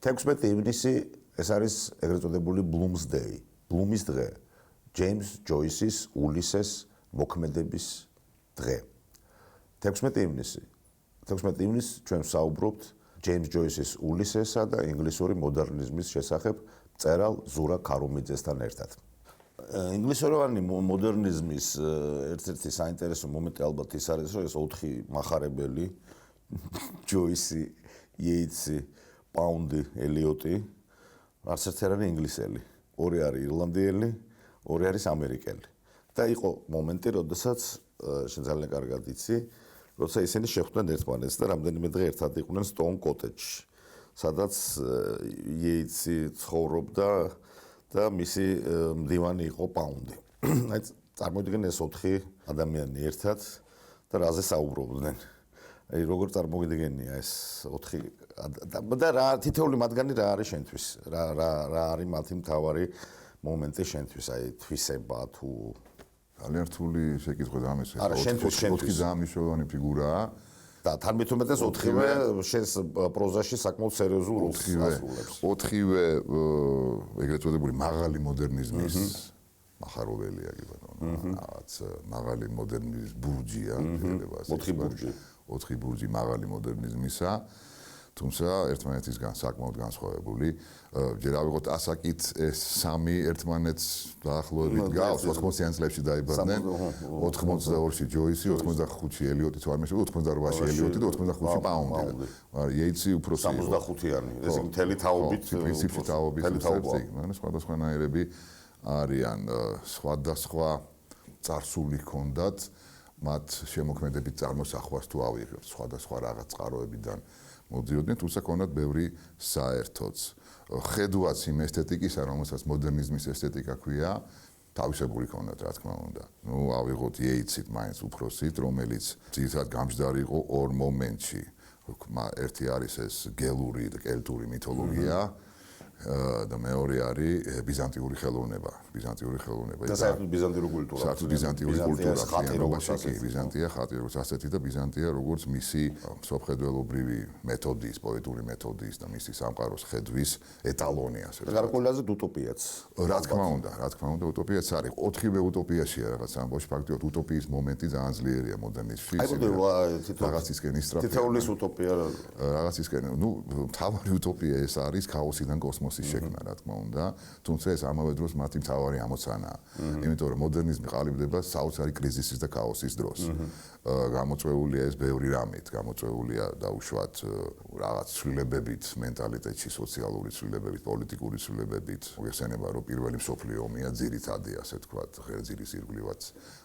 16 ივნისი ეს არის ეგრეთ წოდებული Bloomsday, ბლუმის დღე. ჯეიმს ჯოისის ულისეს მოქმედების დღე. 16 ივნისი ჩვენ ვსაუბრობთ ჯეიმს ჯოისის ულისესა და ინგლისური მოდერნიზმის შესახებ მწერალ ზურა ქარუმიძესთან ერთად. ინგლისუროვანი მოდერნიზმის ერთ-ერთი საინტერესო მომენტი ალბათ ის არის, რომ ეს 4 მახარებელი ჯოისი, იეიტსი, პაუნდი, ელიოტი არც ერთი არ არის ინგლისელი. 2 არის ირლანდიელი, 2 არის ამერიკელი. და იყო მომენტი, როდესაც შენ ძალიან კარგად იცი, როცა ისინი შეხვდნენ ერთმანეთს და რამდენიმე დღე ერთად იყვნენ სტოუნ კოტეჯში, სადაც იეიტსი ცხოვრობდა და მისი მდივანი იყო პაუნდი. აი წარმოიდგინე ეს 4 ადამიანი ერთად და რაზე საუბრობდნენ. აი როგორ წარმოგიდგენია ეს 4 და რა თითოეული მათგანი რა არის შენთვის? რა არის მათი მთავარი მომენტი შენთვის? აი თვისება თუ ძალიან რთული შეკითხვა და ამის 4 ძალიან მნიშვნელოვანი ფიგურაა. და თან მithumetes 4-ვე შენს პროზაში საკმაოდ სერიოზულ როლს ასრულებს. 4-ვე ეგრეთ წოდებული მაღალი მოდერნიზმის მახარებელია კი ბატონო. რაღაც მაღალი მოდერნიზმის ბურჯია, შეიძლება ასე. 4 ბურჯი. 4 ბურჯი მაღალი მოდერნიზმისა. თუმცა ერთმანეთისგან საკმაოდ განსხვავებული. ჯერ ავიღოთ ასაკით ეს 3 ერთმანეთს დაახლოებით გავს 80-იან წლებში დაიბადნენ. 82-ში ჯოისი, 85-ში ელიოტი, თუ არ მეშინო 88-ში ელიოტი და 85-ში პაუნდი. მაგრამ იეიტსი უფროსი იყო. 65-იანი. ეს მთელი თაობით, პრინციპში თაობით უცებზი. მაგრამ სხვადასხვანაირები არიან სხვადასხვა წარსული ჰქონდათ მათ შემოქმედებით წარმოსახვას თუ ავიღებთ სხვადასხვა რაღაც წყაროებიდან მოდიოდნენ, თუმცა ჰქონდათ ბევრი საერთოც. ხედვაც იმ ესთეტიკისა, რომელსაც მოდერნიზმის ესთეტიკა ქვია, თავისებური ჰქონდათ, რა თქმა უნდა. ნუ ავიღოთ იეიტსით მაინც უფროსით, რომელიც ძირითადად გამჯდარი იყო 2 მომენტში. ერთი არის ეს გელური და კელტური მითოლოგია და მეორე არის ბიზანტიური ხელოვნება. და საერთოდ ბიზანტიური კულტურა. საერთოდ ბიზანტიური კულტურა ხატირობაში კი ბიზანტია ხატი როგორც ასეთი და ბიზანტია როგორც მისი მსოფლმხედველობრივი მეთოდის, პოეტური მეთოდის და მისი სამყაროს ხედვის ეტალონი ასე. და ყველაზე უტოპიაც. რა თქმა უნდა, უტოპიაც არის. 4-ვე უტოპიაშია რაღაც ამბავში, ფაქტობრივად უტოპიის მომენტი ძალიან ძლიერია მოდერნიზმში. რაღაცისკენ ისტრაფება. თითოეულის უტოპია რაღაცისკენ, ნუ მთავარი უტოპია ეს არის ქაოსიდან კოსმოსის შექმნა, რა თქმა უნდა, თუმცა ეს ამავე დროს მათი მთავარი ამოცანაა. იმიტომ რომ მოდერნიზმი ყალიბდება საოცარი კრიზისის და ქაოსის დროს. გამოწვეულია ეს ბევრი რამით, გამოწვეულია დაუშვათ რაღაც ცვლილებებით მენტალიტეტში, სოციალური ცვლილებებით, პოლიტიკური ცვლილებებით. მოგეხსენება რომ პირველი მსოფლიო ომია ძირითადი, ასე ვთქვათ, ღერძის ირგვლივაც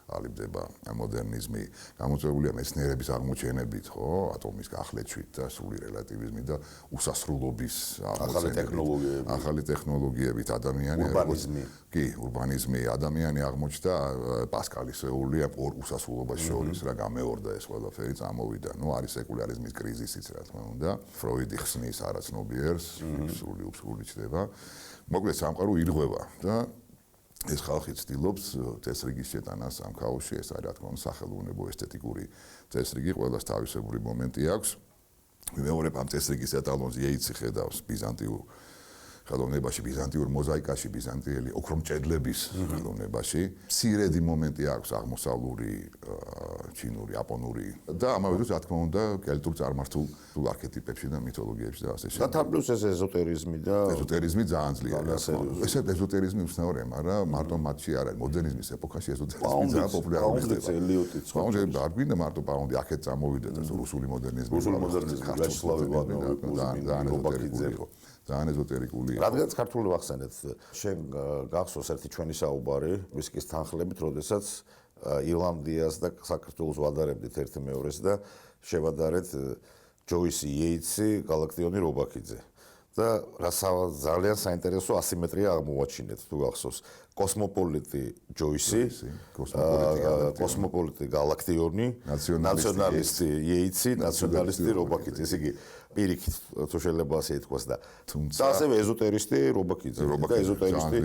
ყალიბდება მოდერნიზმი. გამოწვეულია მეცნიერების აღმოჩენებით, ხო, ატომის გახლეჩვით და სრული რელატივიზმით და უსასრულობის ახალი ტექნოლოგიებით ადამიანი ურბანიზმი ადამიანი აღმოჩნდა პასკალის ეოლია 2 უსასრულობას შორის რა გამეორდა ეს ყველაფერი წამოვიდა. ნუ არის სეკულარიზმის კრიზისიც რა თქმა უნდა. ფროიდი ხსნის არაცნობიერს, სრული ჩდება. მოკლედ სამყარო ირღვევა და ეს ხალხი ცდილობს წესრიგის შეტანას ამ ქაოსში. ეს არის რა თქმა უნდა სახელოვნებო ესთეტიკური წესრიგი, ყველას თავისებური მომენტი აქვს. მეორე ამ წესრიგის ეტალონს იეიტსი ხედავს ბიზანტიურ ხელოვნებაში, ბიზანტიურ მოზაიკაში, ბიზანტიელი ოქრომჭედლების ხელოვნებაში. მცირედი მომენტი აქვს აღმოსავლური, ჩინური, იაპონური და ამავე დროს რა თქმა უნდა კელტურ წარმართულ არქეტიპებში და მითოლოგიებში და ასე შემდეგ. და პლუს ეს ეზოტერიზმი ძალიან ძლიერია. ეს ეზოტერიზმი უცნაურია, მაგრამ მარტო მათში არ არის მოდერნიზმის ეპოქაში ეზოტერიზმი ძალიან პოპულარული ხდება. პაუნდი არ გვინდა მარტო პაუნდი აქეთ წამოვიდა და რუსული მოდერნიზმი. ძალიან ეზოტერიკული. რადგანაც ქართული ვახსენეთ, შენ გახსოვს ერთი ჩვენი საუბარი ვისკის თანხლებით, როდესაც ირლანდიას და საქართველოს ვადარებდით ერთი მეორეს და შევადარეთ ჯოისი, იეიტსი, გალაქტიონი, რობაქიძე. და ძალიან საინტერესო ასიმეტრია აღმოვაჩინეთ, თუ გახსოვს. კოსმოპოლიტი ჯოისი, კოსმოპოლიტი გალაქტიონი, ნაციონალისტი იეიტსი, ნაციონალისტი რობაქიძე. ესე იგი, პირიქით თუ შეიძლება ასე ითქვას და თუმცა ასევე ეზოტერისტი რობაქიძე და ეზოტერისტი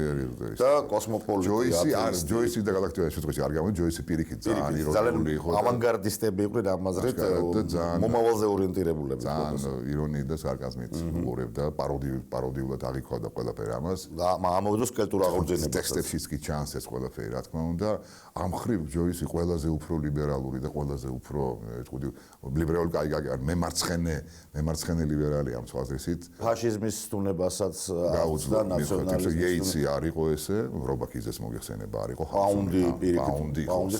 და კოსმოპოლიტი ჯოისი და გალაქტიკა შემთხვევაში არ გამოდი ჯოისი პირიქით ძალიან ირონიული იყო ავანგარდისტები იყვნენ ამ აზრით მომავალზე ორიენტირებულები ძალიან ირონიით და სარკაზმით უყურებდა პაროდიულად აღიქვამდა ყველაფერი ამას და ამავდროულად კულტურა აღორძინებდა ტექსტებშიც კი ჩანს ეს ყველაფერი რა თქმა უნდა ამ ხრივ ჯოისი ყველაზე უფრო ლიბერალური და ყველაზე უფრო ეთქვი ლიბერალური კაიგაგა მემარცხენე ლიბერალი ამ თვალსაზრისით ფაშიზმის სტუნებასაც და ნაციონალიზმის იეიცი არ იყო ესე რობაქიძეს მოგეხსენება არ იყო პაუნდი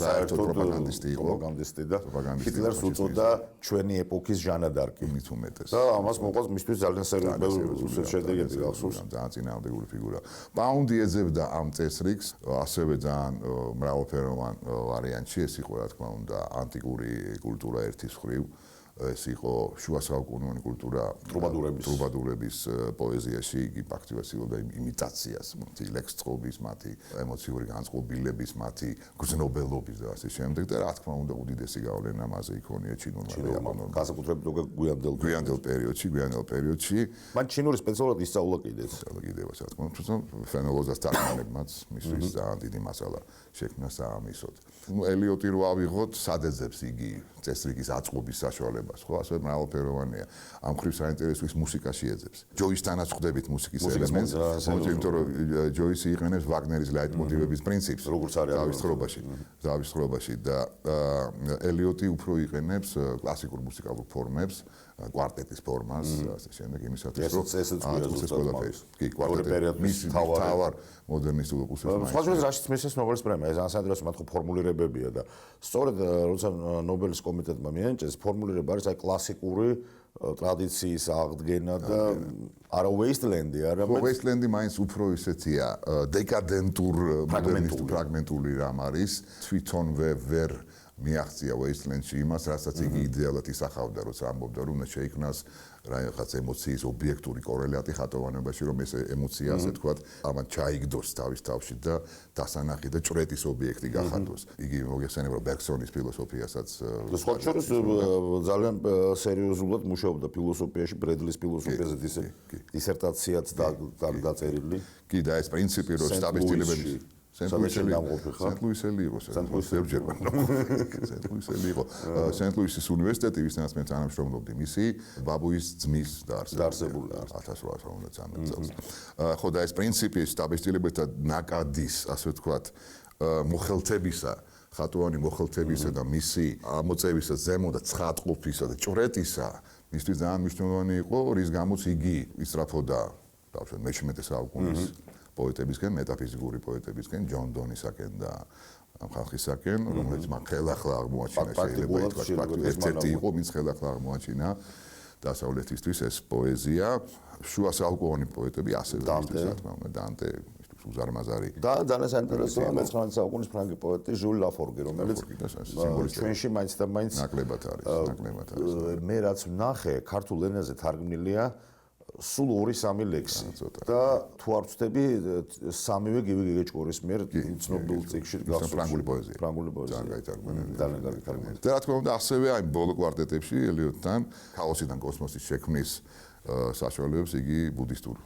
საერთოდ პროპაგანდისტი და ჰიტლერს უწოდა ჩვენი ეპოქის ჟანა დარკი მით უმეტეს და ამას მოყავს მისთვის ძალიან სერიოზული შედეგები გახსოვს ძალიან წინააღმდეგული ფიგურა პაუნდი ეძებდა ამ წესრიგს ასევე ძალიან მრავალფეროვან ვარიანტში ეს იყო რა თქმა უნდა ანტიკური კულტურა ერთის მხრივ ეს იყო შუა საუკუნოვანი კულტურა ტრუბადურების პოეზიაში იგი ფაქტიურად ცდილობდა იმიტაციას მათი ლექსწყობის მათი ემოციური განწყობილების მათი გრძნობელობის და ასე შემდეგ და რა თქმა უნდა უდიდესი გავლენა მასზე იქონია ჩინურმა იაპონურმა განსაკუთრებით გვიანდელ პერიოდში მან ჩინური სპეციალურად ისწავლა კიდეც რა თქმა უნდა ფრენოლოზას თარგმანებმაც მისთვის ძალიან დიდი მასალა შექმნა საამისოდ ელიოტი რო ავიღოთ სადეძებს იგი წესრიგის აწყობის საშუალებას ხო ასე მრავალფეროვანია ამ ხრივ საინტერესო ის მუსიკაში ეძებს ჯოისთანაც ხვდებით მუსიკის ელემენტს იმიტომ რომ ჯოისი იყენებს ვაგნერის ლაიტმოტივების პრინციპს როგორც არის დავისხრობაში და ელიოტი უფრო იყენებს კლასიკურ მუსიკალურ ფორმებს კვარტეტის ფორმას ასე შემდეგ იმისათვის რომ ეს ყველაფერი კი კვარტეტის თავარ მოდერნისტულ ოპუსებს სხვადასხვა რაშიც მისცეს ნობელის პრემია ეს ანსაინტერესო მათ ფორმულირებებია და სწორედ როცა ნობელის კომიტეტმა მიენიჭეს ფორმულირება არის აი კლასიკური ტრადიციის აღდგენა და არა ვეისტლენდი არამედ ვეისტლენდი მაინც უფრო ისეთია დეკადენტურ ფრაგმენტული რამ არის თვითონვე ვერ მიაღწია ვეისტლენდში იმას რასაც იგი იდეალად ისახავდა როცა ამბობდა რომ უნდა შეიქმნას რაღაც ემოციის ობიექტური კორელატი ხატოვანებაში რომ ეს ემოცია ასე თქვა ამან ჩაიგდოს თავის თავში და დასანახი და ჭრეტის ობიექტი გახადოს იგი მოგეხსენება რომ ბერგსონის ფილოსოფიასაც სხვა შორის ძალიან სერიოზულად მუშაობდა ფილოსოფიაში ბრედლის ფილოსოფიაზე დისერტაციაც დაწერილი კი და ეს პრინციპი რომ სტაბილიზირებების სენტ-ლუისელი იყო სენტ-ლუისის უნივერსიტეტი ვისთანაც მე თანამშრომლობდი მისი ბაბუის ძმის დაარსებული 1890 წელს ხო და ეს პრინციპი სტაბილიზირებათა ნაკადის ასე ვთქვათ მოხელთებისა ხატოვანი მოხელთებისა და მისი ამოწევისა ზემო და ცხადყოფისა და ჭრეტისა მისთვის ძალიან მნიშვნელოვანი იყო რის გამოც იგი ისწრაფოდა დავუშვათ მე-17 საუკუნის პოეტებისგან, მეტაფიზიკური პოეტებისგან, ჯონ დონისაკენ და ამ ხალხისაკენ, რომელიც მან ხელახლა აღმოაჩინა შეიძლება ითქვას, ერთ-ერთი იყო, ვინც ხელახლა აღმოაჩინა დასავლეთისთვის ეს პოეზია, შუა საუკუნოვანი პოეტები ასევე მისთვის, რა თქმა უნდა, დანტე, უზარმაზარი. და ძალიან საინტერესოა მე-19 საუკუნის ფრანგი პოეტი ჟულ ლაფორგი, რომელიც ჩვენში მაინც და მაინც ნაკლებად არის. მე რაც ვნახე, ქართულ ენაზე თარგმნილია სულ 2-3 ლექსი და თუ არ ვწდები სამივე გივი გეგეჭკორის მიერ ცნობილ წიგნში გახსოვს ფრანგული პოეზია ძალიან კარგი თარგმანები და რა თქმა უნდა ასევე აი ბოლო კვარტეტებში ელიოტთან ქაოსიდან კოსმოსის შექმნის საშუალებებს იგი ბუდისტურ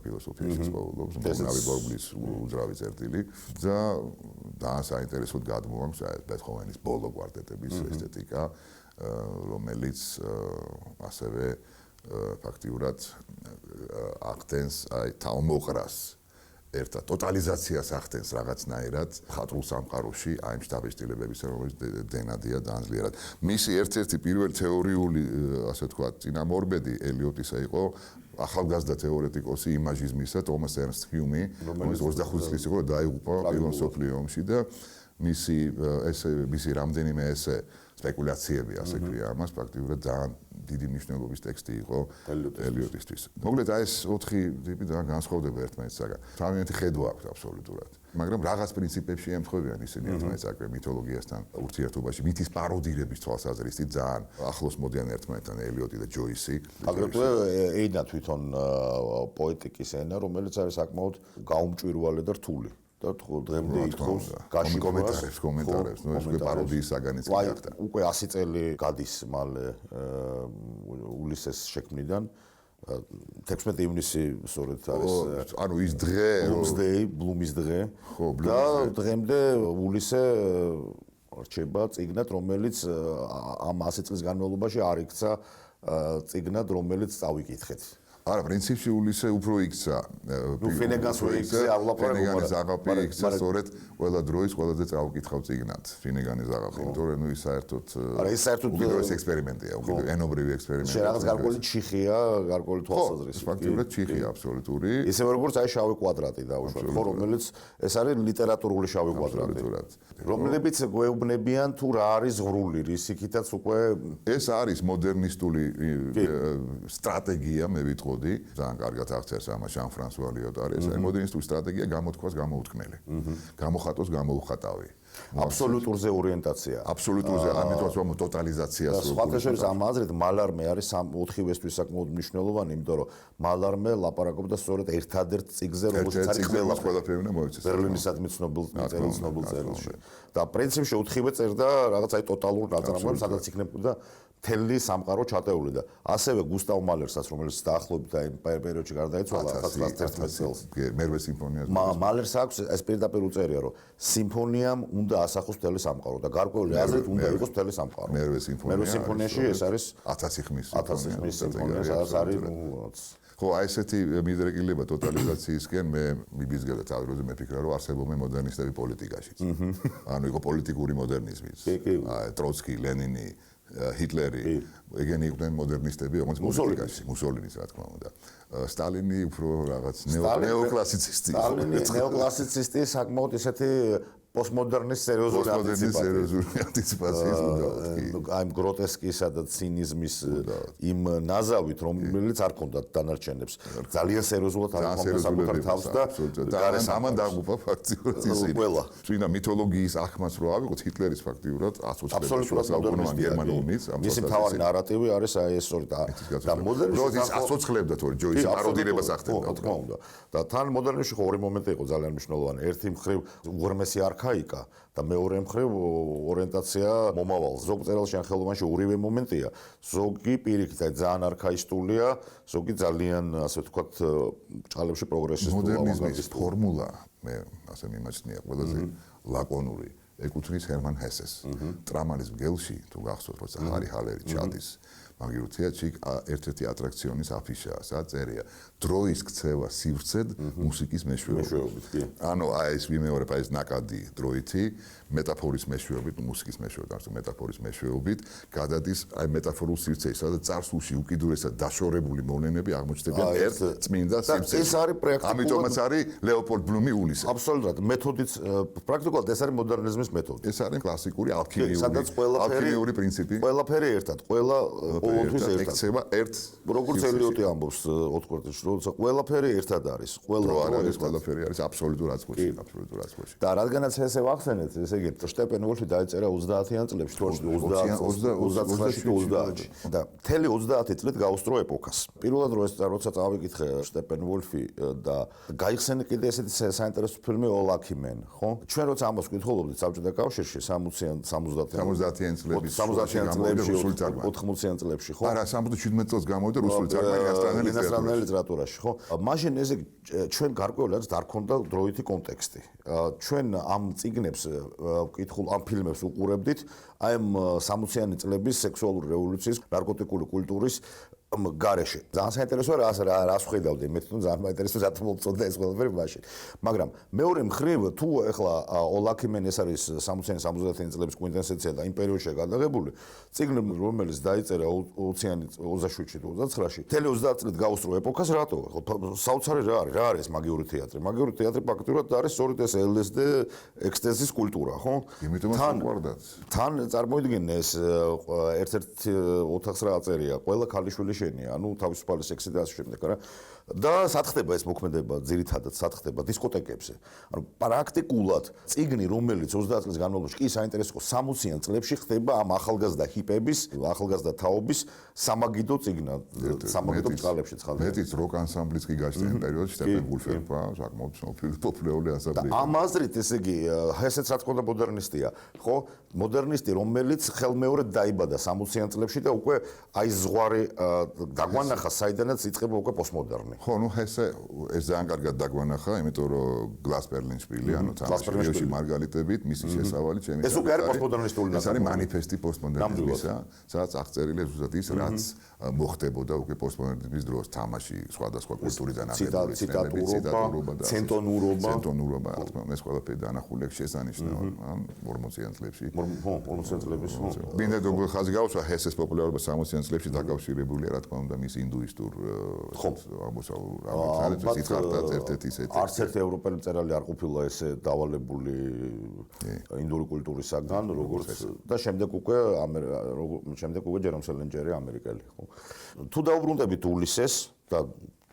ფილოსოფიაში სწავლობს მომნავი ბორბლის უძრავი წერტილი და ძალიან საინტერესოდ გადმოამს აი ბეთჰოვენის ბოლო კვარტეტების ესთეტიკა რომელიც ასევე ფაქტიურად ახდენს აი თავმოყრას ერთად ტოტალიზაციას ახდენს რაღაცნაირად ხატრულ სამყაროში აი ამ შტაბილიზირებების რომელიც დენადია ძალიან ძლიერად მისი ერთ-ერთი პირველი თეორიული ასე ვთქვათ წინამორბედი ელიოტისა იყო ახალგაზრდა თეორეტიკოსი იმაჟიზმისა თომას ერნსტ ჰიუმი რომელიც 25 წლის იყო დაიღუპა პირველ მსოფლიო ომში და მისი რამდენიმე ესე სპეკულაციები ასე ქვია ამას ფაქტიურად ძალიან დიდი მნიშვნელობის ტექსტი იყო ელიოტისთვის. მოკლედ აი ეს 4 ტიპი ძალიან განსხვავდება ერთმანეთისაგან. თავიანთი ხედვა აქვს აბსოლუტურად. მაგრამ რაღაც პრინციპებში ემთხვევიან ისინი ერთმანეთს აკრე მითოლოგიასთან ურთიერთობაში, მითის პაროდირების თვალსაზრისით ძალიან ახლოს მოდიან ერთმანეთთან ელიოტი და ჯოისი. აგრეთვე ენა თვითონ პოეტიკის ენა, რომელიც არის საკმაოდ გაუმჭვირვალე და რთული. და დღემდე ითხოვს კომენტარებს, ნუ ეს უკვე პაროდიის საგანიც გახდა. უკვე 100 წელი გადის მალე ულისეს შექმნიდან 16 ივნისი სწორედ არის ანუ ის დღე ბლუმის დღე და დღემდე ულისე რჩება წიგნად, რომელიც ამ 100 წლის განმავლობაში არ იქცა წიგნად, რომელიც წავიკითხეთ. არა, პრინციპში ულისე უფრო იქცა. ფინეგანს იქცა, ფინეგანის აღაპი იქცა, სწორედ ყველა დროის ყველაზე წავკითხავ წიგნად. ფინეგანის აღაპი, იმიტომ რომ ის საერთოდ არა, ის საერთოდ უბრალოდ ექსპერიმენტია, ენობრივი ექსპერიმენტია. შენ რაღაც გარკვეული ჩიხია, გარკვეული თვალსაზრისით. ფაქტობრივად ჩიხია აბსოლუტური. ისევე როგორც აი შავი კვადრატი დაუშვათ, ხო, რომელიც ეს არის ლიტერატურული შავი კვადრატი. რომლებიც გვეუბნებიან თუ რა არის ღრული, რისიქითაც უკვე ეს არის მოდერნისტული სტრატეგია, მე ვიტყოდი. ძალიან კარგად აღწერს ამას ჟან ფრანსუა ლიოტარი. ეს არის მოდერნისტული სტრატეგია გამოთქვას გამოუთქმელი. გამოხატოს გამოუხატავი. აბსოლუტურზე ორიენტაცია. აბსოლუტურზე, ამიტომ ვამბობ ტოტალიზაციას. სხვათა შორის ამ აზრით მალარმე არის 4-ისთვის საკმაოდ მნიშვნელოვანი, იმიტომ რომ მალარმე ლაპარაკობდა სწორედ ერთადერთ წიგნზე, რომელშიც არის ყველაფერი უნდა მოიცეს. ბერლინისადმი ცნობილ წერილში. და პრინციპში 4-ვე წერდა რაღაც აი ტოტალურ ნაწარმოებს, სადაც იქნებოდა მთელი სამყარო ჩატეული და ასევე გუსტავ მალერსაც, რომელიც დაახლოებით აი პერიოდში გარდაიცვალა 1911 წელს. მერვე სიმფონიას. მალერს აქვს ეს პირდაპირ უწერია, რომ სიმფონიამ უნდა ასახოს მთელი სამყარო და გარკვეული აზრით უნდა იყოს მთელი სამყარო. მერვე სიმფონიაში ეს არის 1000 ხმის სიმფონია, სადაც არის ხო, აი ესეთი მიდრეკილება ტოტალიზაციისკენ მე მიბიზგებდა თავი როზე მეფიქრა რომ არსებობენ მოდერნისტები პოლიტიკაშიც. ანუ იყო პოლიტიკური მოდერნიზმიც. აი ტროცკი, ლენინი, ჰიტლერი, ეგენი იყვნენ მოდერნისტები, როგორც პოლიტიკაში, მუსოლინის რა თქმა უნდა. სტალინი უფრო რაღაც ნეოკლასიცისტი. სტალინი ნეოკლასიცისტი საკმაოდ ისეთი პოსტმოდერნის სერიოზული ანტიციპაციის აი გროტესკისა და ცინიზმის იმ ნაზავით, რომელიც არ ქონდათ დანარჩენებს. ძალიან სერიოზულად არ ქონდა საკუთარ თავს და გარეს ამან დაღუპა ფაქტიურად ისინი. წინა მითოლოგიის ახმას რო ავიღოთ ჰიტლერის ფაქტიურად 120 საუკუნოვან გერმანულმის მისი მთავარი ნარატივი არის აი ეს სწორედ და მოდერნიზმის ის 120-ლებდა თორე ჯოისი პაროდირებას ახდენდა. და თან მოდერნიზმში ხო ორი მომენტი იყო ძალიან მნიშვნელოვანი. ერთი მხრივ უღრმესი არქაიკა და მეორე მხრივ ორიენტაცია მომავალს. ზოგ წერილში ან ხელოვნებაში ორივე მომენტია. ზოგი პირიქით ძალიან არქაისტულია, ზოგი ძალიან ასე ვთქვათ ჭალებში პროგრესისტულია. მოდერნიზმის ფორმულა მე ასე მიმაჩნია ყველაზე ლაკონური ეკუთვნის ჰერმან ჰესეს. ტრამალის მგელში თუ გახსოვთ როცა ჰარი ჰალერი ჩადის მაგივრთია ჩიკ ერთ-ერთი ატრაქციონის აფიშაა, სადაც წერია დროის ქცევა სივრცედ მუსიკის მეშვეობით. ანუ აი ეს ვიმეორებ აი ეს ნაკადი დროითი მეტაფორის მეშვეობით, მუსიკის მეშვეობით, არც მეტაფორის მეშვეობით გადადის აი მეტაფორულ სივრცეში, სადაც წარსულში უკიდურესად დაშორებული მოვლენები აღმოჩნდებიან ერთ წმინდა სივრცეში. ეს არის პრაქტიკულად ამიტომაც არის ლეოპოლდ ბლუმი ულისე. აბსოლუტურად მეთოდიც პრაქტიკულად ეს არის მოდერნიზმის მეთოდი. ეს არის კლასიკური ალქიმიური პრინციპი. ყველაფერი ერთად, ყველა ყოველთვის ერთად. ექცევა ერთ როგორც ელიოტი ამბობს ოთხკვარტალში, როცა ყველაფერი ერთად არის, ყველაფერი არის აბსოლუტურ აწყვეტში. და რადგანაც ესე ვახსენეთ, ესე იგი შტეპენვოლფი დაეწერა 30-იან წლებში, თორემ 29-ში და მთელი 30 წლით გაუსწრო ეპოქას. პირველად როცა წავიკითხე შტეპენვოლფი და გაიხსენე კიდე ესეთი საინტერესო ფილმი ოლაქიმენ, ხო? ჩვენ როცა ამას ვკითხულობდით საბჭოთა კავშირში 60-იან წლებში, 80-იან წლებში, ხო? არა, 77 წელს გამოვიდა რუსული წარგმანი ინასტრანული ლიტერატურაში, ხო? მაშინ ესე ჩვენ გარკვეული რაც არ ქონდა დროითი კონტექსტი. ჩვენ ამ წიგნებს ვკითხულ, ამ ფილმებს უყურებდით აი ამ 60-იანი წლების სექსუალური რევოლუციის, ნარკოტიკული კულტურის გარეშე. ძალიან საინტერესოა რას ხედავდი, მე თვითონ ძალიან მაინტერესებს რა მომწონდა ეს ყველაფერი მაშინ. მაგრამ მეორე მხრივ თუ ეხლა ოლაქიმენ ეს არის 60-იანი 70-იანი წლების კვინტესენცია და იმ პერიოდში გადაღებული წიგნი, რომელიც დაიწერა 27-ში თუ 29-ში, მთელი 30 წლით გაუსწრო ეპოქას, რატო? საოცარი რა არის ეს მაგიური თეატრი? მაგიური თეატრი ფაქტობრივად არის სწორედ ეს LSD ექსტაზის კულტურა, ხო? იმიტომაც უყვარდათ. თან წარმოიდგინე ეს ერთ-ერთ ოთახს რა აწერია, ყველა ქალიშვილი ნიშენია, ანუ თავისუფალი სექსი და ასე შემდეგ, რა. და სად ხდება ეს მოქმედება, ძირითადად სად ხდება დისკოტეკებზე. ანუ პრაქტიკულად წიგნი, რომელიც 30 წლის განმავლობაში კი საინტერესო იყო 60-იან წლებში ხდება ამ ახალგაზრდა ჰიპების, ახალგაზრდა თაობის სამაგიდო წიგნად, სამაგიდო წყალებში ცხადია. მეტიც როკ ანსამბლიც კი გაჩნდა იმ პერიოდში, სტეპენბულფერმა, საკმაოდ პოპულარული ანსამბლი. ამ აზრით, ესე იგი, ესეც რა თქმა უნდა მოდერნისტია, ხო? მოდერნისტი, რომელიც ხელმეორედ დაიბადა 60-იან წლებში და უკვე აი ზღვარი დაგვანახა, საიდანაც იწყება უკვე პოსტმოდერნი. ხო, ნუ ეს ძალიან კარგად დაგვანახა, იმიტომ რომ გლას პერლინშპილი, ანუ თამაში მარგალიტებით, მისი შესავალი ჩემი. ეს უკვე არის პოსტმოდერნისტული ეს არის მანიფესტი პოსტმოდერნიზმისა, სადაც აღწერილია ზუსტად ის, რაც მოხდებოდა უკვე პოსტმოდერნიზმის დროს თამაში, სხვადასხვა კულტურიდან აღებული ციტატურობა, ცენტონურობა, ეს ყველაფერი დაანახულია შესანიშნავად 40-იან წლებში. ხო, 40-იან წლების. მინდა როგორ ხაზი გავუსვა ჰესეს პოპულარობა 60-იან წლებში დაკავშირებულია, რა თქმა უნდა, მის ინდუისტურ არც ერთი ევროპელი მწერალი არ ყოფილა ესე დავალებული ინდური კულტურისაგან, როგორც და შემდეგ უკვე ჯერომ სელენჯერი ამერიკელი, ხო. თუ დაუბრუნდებით ულისეს და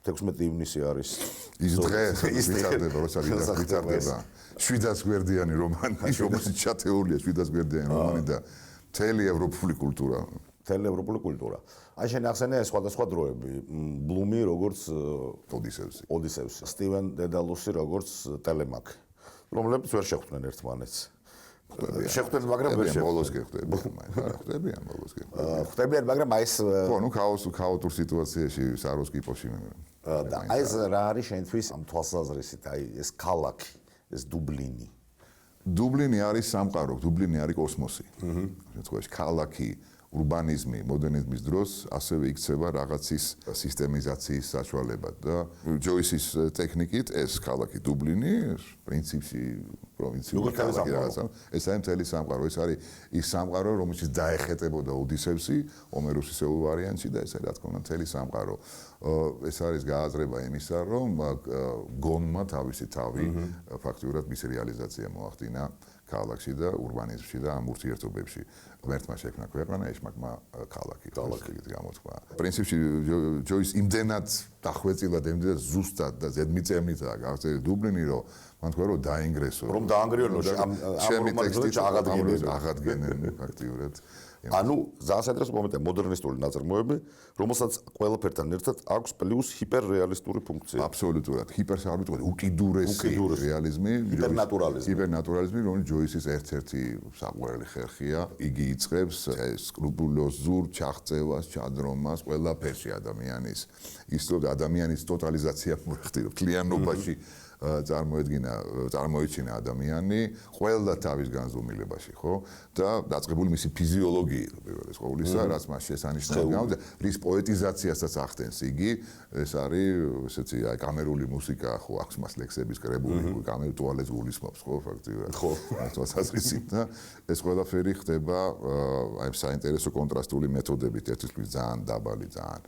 16 ივნისი არის ის დღე ვიცარდება, როცა ვიცარდება 700 გვერდიანი რომანი, რომელიც ჩათეულია 700 გვერდიანი რომანი და მთელი ევროპული კულტურა. აი შენ ახსენე სხვადასხვა დროები, ბლუმი როგორც ოდისევსი, სტივენ დედალუსი როგორც ტელემაქი, რომლებიც ვერ შეხვდნენ ერთმანეთს. შეხვდნენ, მაგრამ ვერ შეხვდნენ. ბოლოს გეხვდებიან, ხვდებიან ბოლოს გეხვდებიან. ხვდებიან, მაგრამ აი ეს ხო, ნუ ქაოტურ სიტუაციაში საროს კიპოში და აი ეს რა არის შენთვის ამ თვალსაზრისით, აი ეს ქალაქი, ეს დუბლინი. დუბლინი არის სამყარო, დუბლინი არის კოსმოსი. შემთხვევაში ქალაქი урбанизмი მოდერნიზმის დროს ასევე იქცევა რაღაცის სისტემიზაციის საშუალებად და ჯოისის ტექნიკით ეს ქალაქი დუბლინი პრინციპში პროვინციული ქალაქი რაღაცა ეს არის მთელი სამყარო ეს არის ის სამყარო რომელშიც დაეხეტებოდა ოდისევსი ომეროსისეულ ვარიანტში და ეს არის რა თქმა უნდა მთელი სამყარო ეს არის გააზრება იმისა რომ გონმა თავისი თავი ფაქტურად მის რეალიზაცია მოახდინა ქალაქში და урბანიზმში და ამ ურთიერთობებში ღმერთმა შექმნა ქვეყანა ეშმაკმა ქალაქი გამოთქვა პრინციპში ჯოის იმდენად დახვეწილა და იმდენად ზუსტად და ზედმიწევნითაა გახსოვილი დუბლინი რომ მან თქვა რომ დაინგრესო რომ დაანგრიელო ჩემი ტექსტი აღადგენენ ფაქტიურად ანუ ძალიან საინტერესო მომენტია მოდერნისტული ნაწარმოები, რომელსაც ყველაფერთან ერთად აქვს პლუს ჰიპერრეალისტური ფუნქცია. აბსოლუტურად. ჰიპერს არ ვიტყვი, უკიდურესი რეალიზმი, ჰიპერნატურალიზმი, რომელიც ჯოისის ერთ-ერთი საყვარელი ხერხია. იგი იწყებს სკრუპულოზურ ჩაღწევას, ჩადრომას ყველაფერში ადამიანის. ის რომ ადამიანის ტოტალიზაცია მოხდება მთლიანობაში. წარმოიჩინა ადამიანი ყველა თავის განზომილებაში, ხო? და დაწყებული მისი ფიზიოლოგია პირველ ყოვლისა, რაც მას შესანიშნავად გამოდის, რის პოეტიზაციასაც ახდენს იგი, ეს არის ესეთი აი კამერული მუსიკა, ხო, აქვს მას ლექსების კრებული, კამერულ ტუალეტს გულისხმობს, ხო, ფაქტიურად. ხო, ასე ასრისით და ეს ყველაფერი ხდება აი საინტერესო კონტრასტული მეთოდებით, ერთისთვის ძალიან დაბალი, ძალიან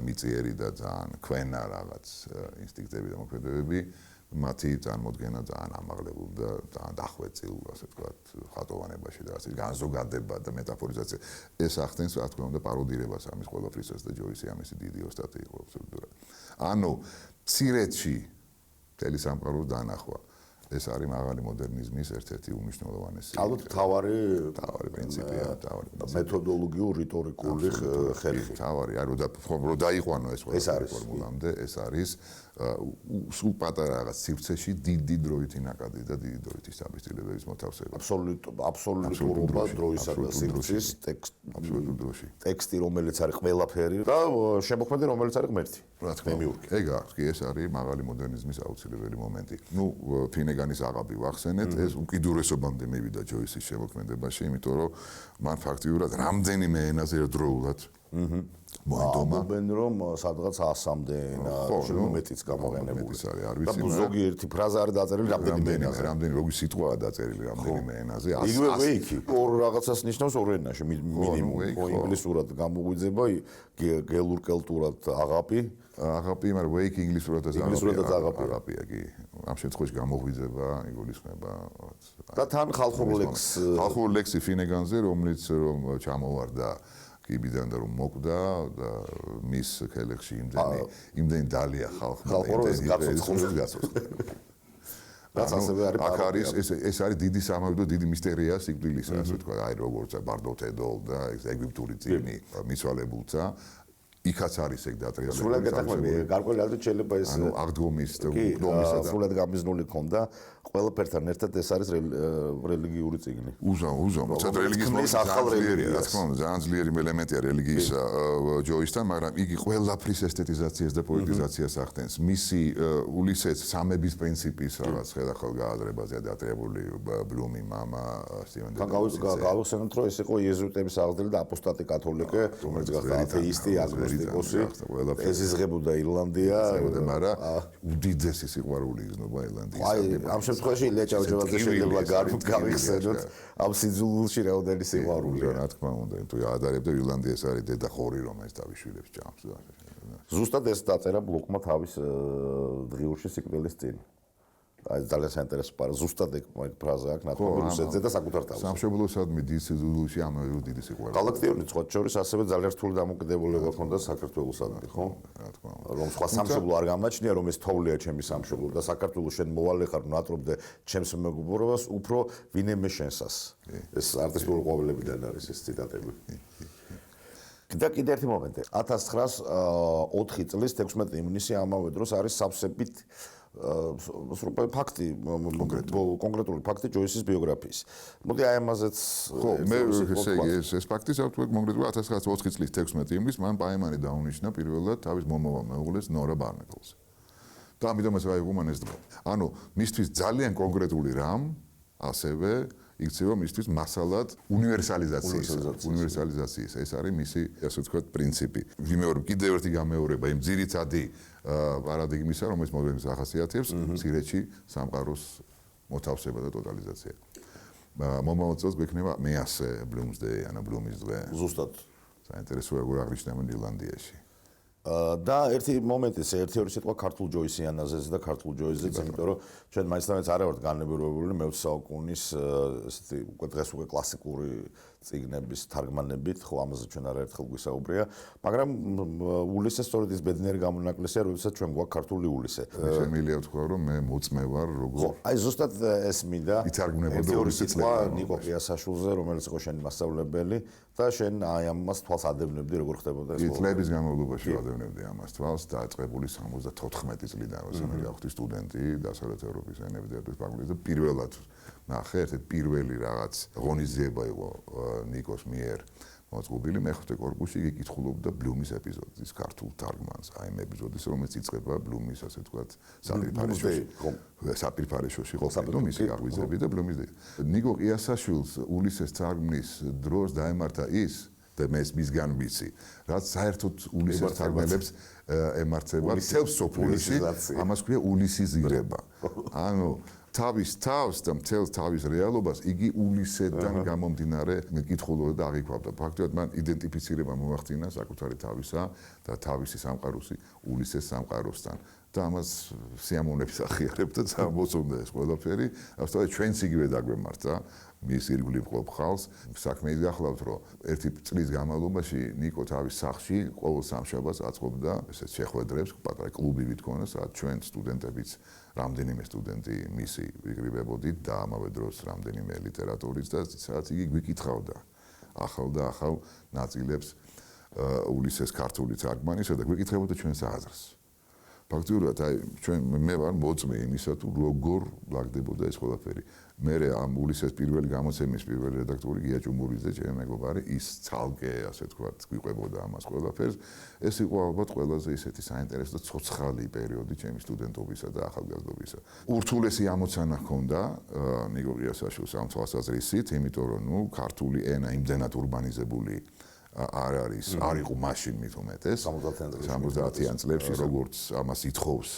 მიწიერი და ძალიან ქვენა რაღაც ინსტინქტები და მოქმედებები მათი წარმოდგენა ძალიან ამაღლებული და ძალიან დახვეწილ, ასე ვთქვათ, ხატოვანებაში და ასე განზოგადება და მეტაფორიზაცია. ეს ახდენს, რა თქმა უნდა, პაროდირებას ამის ყველაფრისას და ჯოისი ამისი დიდი ოსტატი იყო აბსოლუტურად. ანუ ცირეთში მთელი სამყაროს დანახვა. ეს არის მაღალი მოდერნიზმის ერთ-ერთი უმნიშვნელოვანესი. ალბათ თავარი პრინციპია, მეთოდოლოგიურ რიტორიკული ხერხი. თავარი, აი რომ დაიყვანო ეს ყველაფერი ფორმულამდე, ეს არის სულ პატარა რაღაც სივრცეში დიდი დროითი ნაკადი და დიდი დროითი საბჭოების მოთავსება. აბსოლუტურობა დროისა და სივრცის ტექსტი, რომელიც არის ყველაფერი და შემოქმედი, რომელიც არის ღმერთი. რა თქმა უნდა. ეგ არის, კი ეს არის მაღალი მოდერნიზმის აუცილებელი მომენტი. ნუ ფინეგანის აღაბი ვახსენეთ, ეს უკიდურესობამდე მივიდა ჯოისის შემოქმედებაში, იმიტომ რომ მან ფაქტიურად რამდენიმე ენაზე ერთდროულად მოედომა. ამბობენ რომ სადღაც 100-მდე ენა, შეიძლება მეტიც გამოყენებული. არ ვიცი, ზოგიერთი ფრაზა არის დაწერილი რამდენიმე ენაზე. რამდენი როგორი სიტყვაა დაწერილი რამდენიმე ენაზე. იგივე ვეიკი. ორ რაღაცას ნიშნავს ორ ენაში მინიმუმ. ინგლისურად გამოგვიძება, გელურ კელტურად აღაპი. აღაპი, მაგრამ ვეიკი ინგლისურადაც აღაპია კი. ამ შემთხვევაში გამოგვიძება, იგულისხმება. და თან ხალხურ ლექსი ფინეგანზე, რომელიც რომ ჩამოვარდა კიბიდან და რომ მოკვდა და მის ხელში იმდენი დალია ხალხმა გაცოცხლდა. რაც ასევე არის ეს არის დიდი სამავიდო დიდი მისტერია სიკვდილისა, ასე ვთქვა, აი როგორც ბარდოთედოლ და ეგვიპტური წიგნი მიცვალებულთა იქაც არის ეგ დატრიალებული. სულად გეთახმები, გარკვეული ადრე შეიძლება ეს აღდგომის და უგდომისა და სულად გამიზნული ქონდა ყველაფერთან ერთად ეს არის რელიგიური წიგნი. უზომო, ცოტა რელიგიის ახალრელიგია, რა თქმა უნდა, ძალიან ძლიერი ელემენტია რელიგიის ჯოისთან, მაგრამ იგი ყველაფრის ესთეტიზაციას და პოეტიზაციას ახდენს. მისი ულისეს სამების პრინციპის რაღაც ხელახალგაზრდებაზე დატრიალებული ბლუმი, მამა, სტივენ დეივისი. გავიხსენოთ, რომ ეს იყო იეზუიტების აღზრდილი და აპოსტატი კათოლიკე, რომელიც გახდა ათეისტი, აგნოსტიკოსი. ეზიზღებოდა ირლანდია, მაგრამ უდიდესი სიყვარული იზნობა ირლანდიის. ამ შემთხვევაში ილია ჭავჭავაძე შეიძლება გავიხსენოთ ამ სიძულულში რაოდენი სიყვარულია. რა თქმა უნდა, თუ ადარებდა ირლანდიას არის დედა ხორი, რომელიც თავისშვილებს ჭამს. ზუსტად ეს დაწერა ბლოკმა თავის დღიურში სიკვდილის წინ. აი ძალიან საინტერესოა, ზუსტად ეგ ფრაზა აქვს ნათქვამი რუსეთზე და საკუთარ თავზე. სამშობლოსადმი დიდი სიძულულში ამავე დიდი სიყვარული. გალაქტიური წვათ შორის ასევე ძალიან რთული დამოკიდებულება ჰქონდა საქართველოსადმი, ხო? რა თქმა უნდა. რომ სხვა სამშობლო არ გამაჩნია, რომ ეს თოვლია ჩემი სამშობლო და საქართველოს შენ მოვალე ხარ, ნატრობდე ჩემს მეგობრობას, უფრო ვინმე შენსას. ეს არტისტული ყვავილებიდან არის ეს ციტატები. და კიდე ერთი მომენტი. 1904 წლის 16 ივნისი ამავე დროს არის სავსებით ფაქტი, კონკრეტული ფაქტი ჯოისის ბიოგრაფიის. მოდი აი ამაზეც ხო, მე ესე იგი ეს ფაქტი საერთოდ კონკრეტულად 1904 წლის 16 ივნისს მან პაემანი დაუნიშნა პირველად თავის მომავალ მეუღლეს ნორა ბარნაკელს. და ამიტომაც აიღუმა ეს დღე. ანუ მისთვის ძალიან კონკრეტული რამ ასევე იქცევა მისთვის მასალად უნივერსალიზაციის. ეს არის მისი, ასე ვთქვათ, პრინციპი. კიდევ ერთი გამეორება იმ ძირითადი პარადიგმისა, რომელიც მოდერნის ახასიათებს, მცირეში სამყაროს მოთავსება და ტოტალიზაცია. მომავალ წელს გვექნება მეასე ბლუმსდეი, ანუ ბლუმის დღე. ზუსტად. საინტერესოა როგორ აღნიშნავენ ირლანდიაში. და ერთი მომენტი, ერთი-ორი სიტყვა ქართულ ჯოისიანაზეც და ქართულ ჯოისზეც, იმიტომ რომ ჩვენ მაინც არ ვართ განებირებული მე-20 საუკუნის ესეთი უკვე დღეს უკვე კლასიკური წიგნების თარგმანებით, ხო ამაზე ჩვენ არაერთხელ გვისაუბრია, მაგრამ ულისე სწორედ ის ბედნიერი გამონაკლისია, როდესაც ჩვენ გვაქვს ქართული ულისე. შემიძლია ვთქვა, რომ მე მოწმე ვარ, როგორ ხო, აი ზუსტად ეს მინდა. ითარგმნებოდა ორი სიტყვა ნიკო ყიასაშვილზე, რომელიც იყო შენი მასწავლებელი და შენ აი ამას თვალს ადევნებდი, როგორ ხდებოდა ეს მოვლენა. წლების განმავლობაში ადევნებდი ამას თვალს, დაწყებული 74 წლიდან, როდესაც მე გავხდი სტუდენტი დასავლეთ ევროპის ენების და ფაკულტეტზე, პირველად ნახე ერთ პირველი რაღაც ღონისძიება იყო ნიკოს მიერ მოწყობილი მეხუთე კორპუსში გიკითხულობდა ბლუმის ეპიზოდის ქართულ თარგმანს, აი ამ ეპიზოდის რომელიც იწყება ბლუმის ასე ვთქვათ საპირფარეშოში ყოფილი მისი აღვიძები და ბლუმის ნიკო ყიასაშვილს ულისეს თარგმნის დროს დაემართა ის და მისგან ვიცი, რაც საერთოდ ულისეს თარგმნელებს ემართება თელს სოფლიოში, ამას ქვია ულისიზირება. ანუ თავის თავს და მთელს თავის რეალობას იგი ულისედან გამომდინარე კითხულობდა და აღიქვამდა. ფაქტობრივად მან იდენტიფიცირება მოახდინა საკუთარი თავისა და თავისი სამყაროსი ულისეს სამყაროსთან და ამას სიამოვნებს ახიარებდა და მოწონდა ეს ყველაფერი. ასე ჩვენც იგივე დაგვემართა მის ირგვლივ ყოფ ხალხს. საქმე ის გახლავთ, რომ ერთი წლის განმავლობაში ნიკო თავის სახლში ყოველ სამშაბათს აწყობდა ესეთ შეხვედრებს, პატარა კლუბივით ქონდა, სადაც ჩვენ სტუდენტებიც რამდენიმე სტუდენტი მისი ვიკრიბებოდით და ამავე დროს რამდენიმე ლიტერატურის და სადაც იგი გვიკითხავდა ახალ და ახალ ნაწილებს ულისეს ქართული თარგმანისა და გვიკითხებოდა ჩვენს აზრს. ფაქტობრივად აი ჩვენ მე ვარ მოწმე იმისა თუ როგორ ლაგდებოდა ეს ყველაფერი. მე ამ ულისეს პირველი გამოცემის პირველი რედაქტორი გია ჭუმურიძე ჩემი მეგობარი ის ცალკე ასე ვთქვათ გვიყვებოდა ამას ყველაფერს. ეს იყო ალბათ ყველაზე ისეთი საინტერესო და ცოცხალი პერიოდი ჩემი სტუდენტობისა და ახალგაზრდობისა. ურთულესი ამოცანა ჰქონდა ნიკო ყიასაშვილს ამ თვალსაზრისით, იმიტომ რომ ნუ ქართული ენა იმდენად ურბანიზებული არ არის, არ იყო მაშინ მით უმეტეს 70-იან წლებში როგორც ამას ითხოვს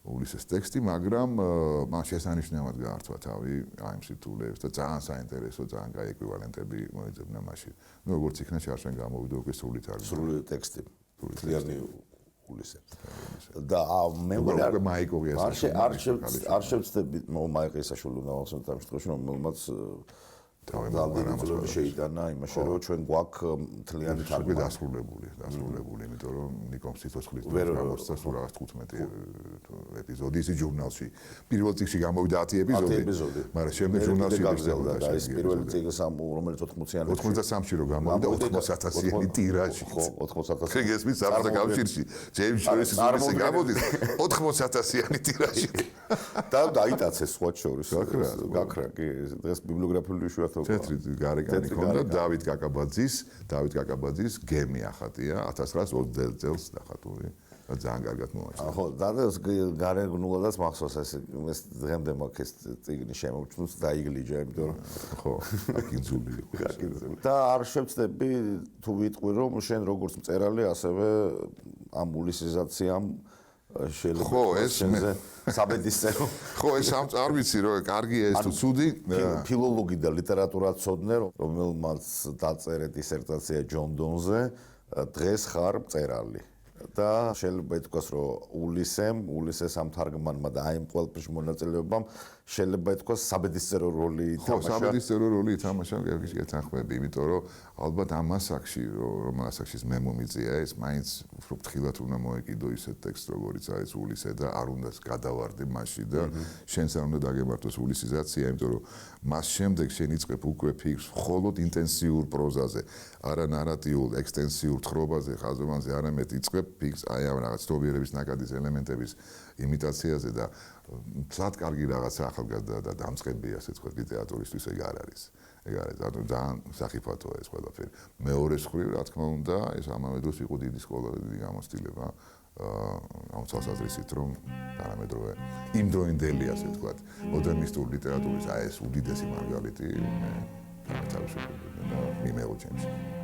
ულისეს ტექსტი, მაგრამ მან შესანიშნავად გაართვა თავი აი ამ სიტულებს და ძალიან საინტერესო, ძალიან კაი ეკვივალენტები მოიძებნა მაშინ. ნუ როგორც იქნა შარშან გამოვიდა უკვე სრული თარგმანი. სრული ტექსტი. მთლიანი ულისე. და მე მგონი მაიკო ყიასაშვილი არ შევწდები მაიკო ყიასაშვილი უნდა ახსენოთ ამ შემთხვევაში, რომელმაც ძალიან ძლიერ შეიტანა იმაში, რომ ჩვენ გვაქვს მთლიანი თარგმანი. დასრულებული, იმიტომ რომ ნიკომ სიცოცხლის გამოსცა სულ რაღაც 15 ეპიზოდი ის ჟურნალში. პირველ წიგნში გამოვიდა 10 ეპიზოდი, მაგრამ შემდეგ ჟურნალში გაგზავნა და ეს პირველი წიგნი რომელიც 80-იანი 83-ში რო გამოვიდა 80,000-იანი ტირაჟი. ხო, 80,000. ეგ საბჭოთა კავშირში ჯეიმს ჯოისის უმეტესი გამოდის 80,000-იანი ტირაჟი. და დაიტაცეს სხვა შორის. გაქრა კი დღეს ბიბლიოგრაფიული უშუალოდ თეთრი გარეკანი ქონდა დავით კაკაბაძის გემი ახატია 1920 წელს დახატული და ძალიან კარგად მოაჩვენა. ხო, და გარეგნულადაც მახსოვს ეს დღემდე მაქვს ეს წიგნი შემოჩნს დაიგლიჯა, იმიტომ რომ ხო, აკინძული იყო. და არ შევწდები თუ ვიტყვი რომ შენ როგორც მწერალი, ასევე ამ ულისიზაციამ შეიძლება ხო, ეს საბედისწერო. ხო, ეს არ ვიცი რომ კარგია ეს თუ ცუდი. ფილოლოგი და ლიტერატურაცოდნე, რომელმაც დაწერა დისერტაცია ჯონ დონზე, დღეს ხარ მწერალი. და შეიძლება ითქვას, რომ ულისეს ამ თარგმანმა და აი ამ ყველაფერში მონაწილეობამ შეიძლება ითქვას საბედისწერო როლი ითამაშა. ხო, საბედისწერო როლი ითამაშა, გერგის გეთანხმები, იმიტომ რომ ალბათ ამ ასაკში, რომ ასაკშიც მე მომიწია ეს, მაინც უფრო ფრთხილად უნდა მოეკიდო ისეთ ტექსტს, როგორიც არის ულისე და არ უნდა გადავარდე მასში და შენც არ უნდა დაგემართოს ულისიზაცია, იმიტომ რომ მას შემდეგ შენ იწყებ უკვე ფიქრს მხოლოდ ინტენსიურ პროზაზე, არა ნარატიულ, ექსტენსიურ თხრობაზე, ხაზოვანზე, არამედ იწყებ ფიქრს აი ამ რაღაც ცნობიერების ნაკადის ელემენტების იმიტაციაზე და ფლად კარგი რაღაცა ახალგაზრდა და დამწყებია ასე თქვა ლიტერატურისთვის ეგ არ არის. ეგ არის ძალიან სახიფათოა ეს ყველაფერი. მეორე მხრივ, რა თქმა უნდა, ეს ამავე დროს იყო დიდი სკოლა და დიდი გამოცდილება ამ თვალსაზრისით, რომ თანამედროვე იმდროინდელი ასე თქვა მოდერნისტური ლიტერატურის აი ეს უდიდესი მარგალიტი მე თავისუფლად მიმეღო ჩემში.